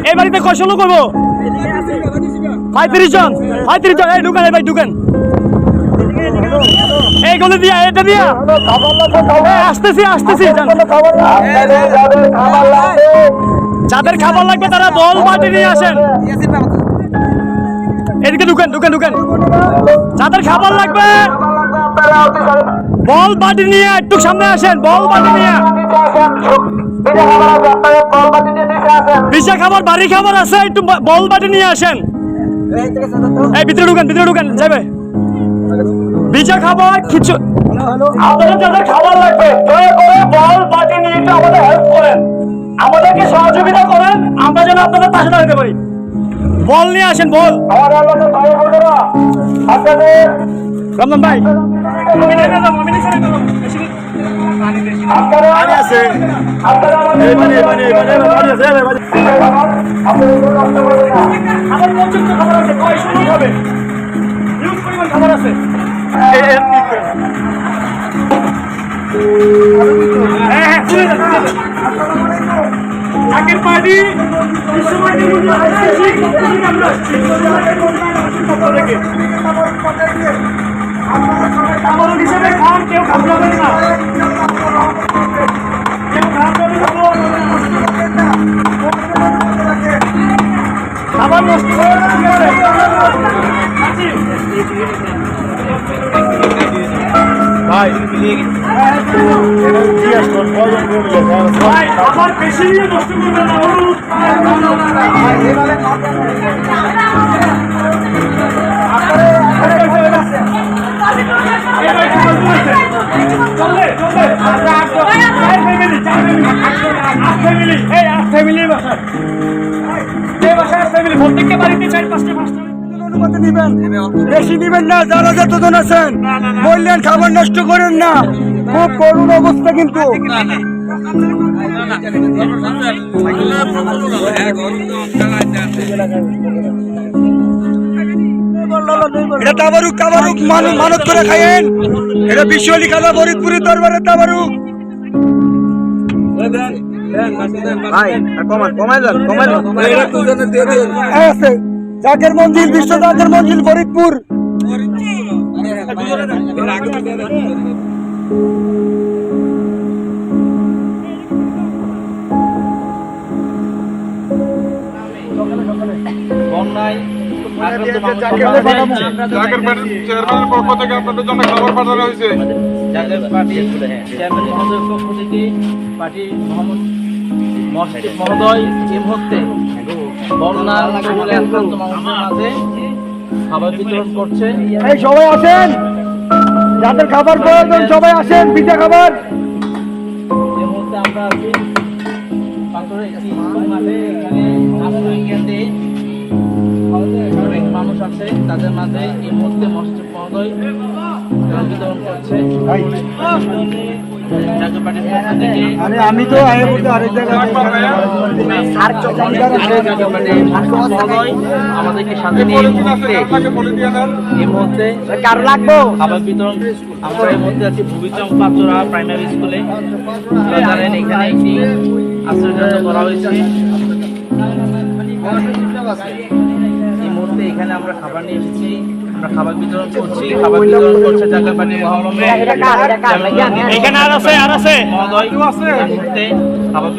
এই বাড়িতে কয়শো লোক করবো? 35 জন। এই ঢুকেন, এই ভাই ঢুকেন। এইগুলো দিয়া, এটা দিয়া আসতেছি। যাদের খাবার লাগবে তারা বল বাটি নিয়ে আসেন। এদিকে ঢুকেন। যাদের খাবার লাগবে বল বাটি নিয়ে একটু সামনে আসেন। বল বাটি নিয়ে বিশা খাবার, বাড়ি খাবার আছে, একটু বল বাটি নিয়ে আসেন। এই ভিতরে ঢুকেন যাবে। বিশা খাবার কিছু আপনাদের যাদের খাবার লাগবে দয়া করে বল বাটি নিয়ে একটু আমাদের হেল্প করেন, আমাদেরকে সহযোগিতা করেন, আমরা যেন আপনাদের পাশে দাঁড়াতে পারি। বল নিয়ে আসেন, বল। রমজান ভাই খাবার আছে। আগের পার্টি হিসেবে খান, কেউ খাবেন না, খাবার নষ্ট ভাই আমার বেশি নিয়ে নষ্ট করবে না। প্রত্যেককে বাড়িতে 4-5টা অনুমতি দিবেন, বেশি দিবেন না। যারা যতজন আছেন বললেন খাবার নষ্ট করেন না, খুব করুণ অবস্থা। কিন্তু এটা তাবারুক মানত করে খাইয়েন। এটা বিশ্বলি খালা ফরিদপুরের দরবারে তাবারুক। জাকের মঞ্জিল, বিশ্ব জাকের মঞ্জিল, ফরিদপুর। পক্ষ থেকে আপনাদের জন্য খাবার পাঠানো হয়েছে। মহোদয় এই মুহূর্তে বন্যার কবলে আক্রান্ত মানুষের মাঝে খাবার বিতরণ করছে। এই সবাই আসেন, যাদের খাবার প্রয়োজন সবাই আসেন, পিঠা খাবার। এই মুহূর্তে আমরা আছি পাথরের একটি মাঠে, এখানে আশ্রয় অনেক মানুষ আছে, তাদের মাঝে এই মুহূর্তে মসজিদ মহোদয় বিতরণ করছে। আমি তো আরেক জায়গায় আমাদেরকে সাথে নিয়ে এই মুহূর্তে কার লাগবো খাবার বিতরণ। আমরা এই মুহূর্তে আছি ভুবিচং পাচরা প্রাইমারি স্কুলে। জানেন এখানে একটি আশ্রয় করা হয়েছে। এই মুহূর্তে এখানে আমরা খাবার নিয়ে এসেছি, আমরা খাবার বিতরণ করছি। খাবার বিতরণ করছে জাকারপানি মহরমে। এখানে আর আছে মহোদয়, এই মুহূর্তে খাবার